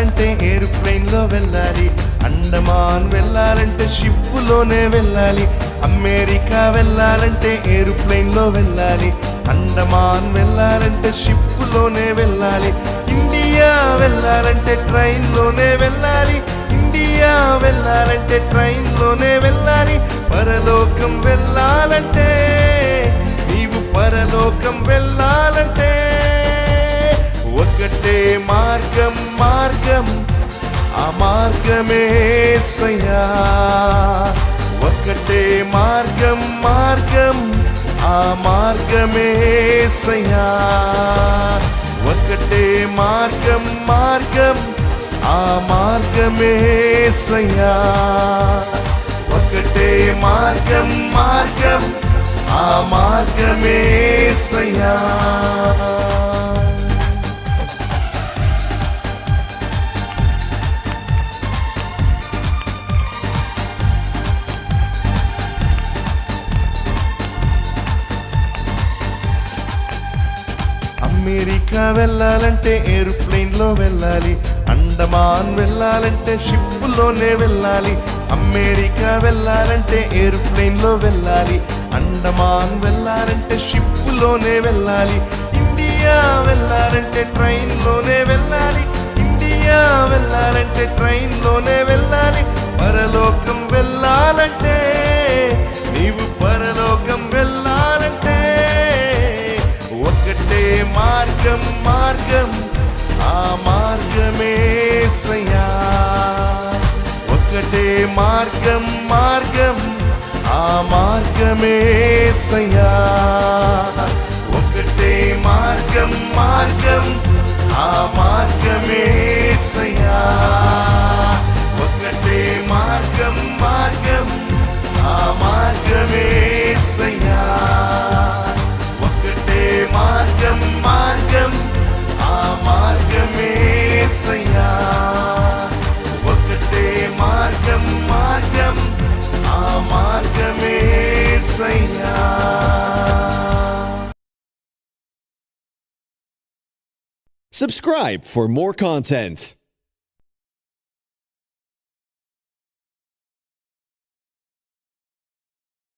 వెళ్ళాలంటే ఏరోప్లేన్ లో వెళ్ళాలి, అండమాన్ వెళ్ళాలంటే షిప్పులోనే వెళ్ళాలి, అమెరికా వెళ్ళాలంటే ఏరోప్లేన్ లో వెళ్ళాలి, అండమాన్ వెళ్ళాలంటే షిప్పులోనే వెళ్ళాలి, ఇండియా వెళ్ళాలంటే ట్రైన్ లోనే వెళ్ళాలి, ఇండియా వెళ్ళాలంటే ట్రైన్ లోనే వెళ్ళాలి, పరలోకం వెళ్ళాలంటే నీవు పరలోకం వెళ్ళాలంటే ఒకటే మార్గం మార్గం ఆ మార్గమే యేసయ్యా, ఒకటే మార్గం మార్గం ఆ మార్గమే యేసయ్యా, ఒకటే మార్గం మార్గం ఆ మార్గమే యేసయ్యా, ఒకటే మార్గం మార్గం ఆ మార్గమే యేసయ్యా. అమెరికా వెళ్ళాలంటే ఏరోప్లేన్ లో వెళ్ళాలి, అండమాన్ వెళ్ళాలంటే షిప్పులోనే వెళ్ళాలి, అమెరికా వెళ్ళాలంటే ఏరోప్లేన్ లో వెళ్ళాలి, అండమాన్ వెళ్ళాలంటే షిప్పులోనే వెళ్ళాలి, ఇండియా వెళ్ళాలంటే ట్రైన్ లోనే వెళ్ళాలి, ఇండియా వెళ్ళాలంటే ట్రైన్ లోనే వెళ్ళాలి, పరలోకం వెళ్ళాలంటే నీవు పరలోకం వెళ్ళాలంటే ఒకటే మార్గం మార్గం ఆ మార్గమే యేసయ్యా, ఒకటే మార్గం మార్గం ఆ మార్గమే యేసయ్యా, ఒకటే మార్గం మార్గం ఆ మార్గమే యేసయ్యా, ఒకటే మార్గం మార్గం ఆ మార్గమే యేసయ్యా, ఒకటే మార్గం మార్గం ఆ మార్గమే యేసయ్యా, ఒకటే మార్గం మార్గం ఆ మార్గమే యేసయ్యా. Subscribe for more content.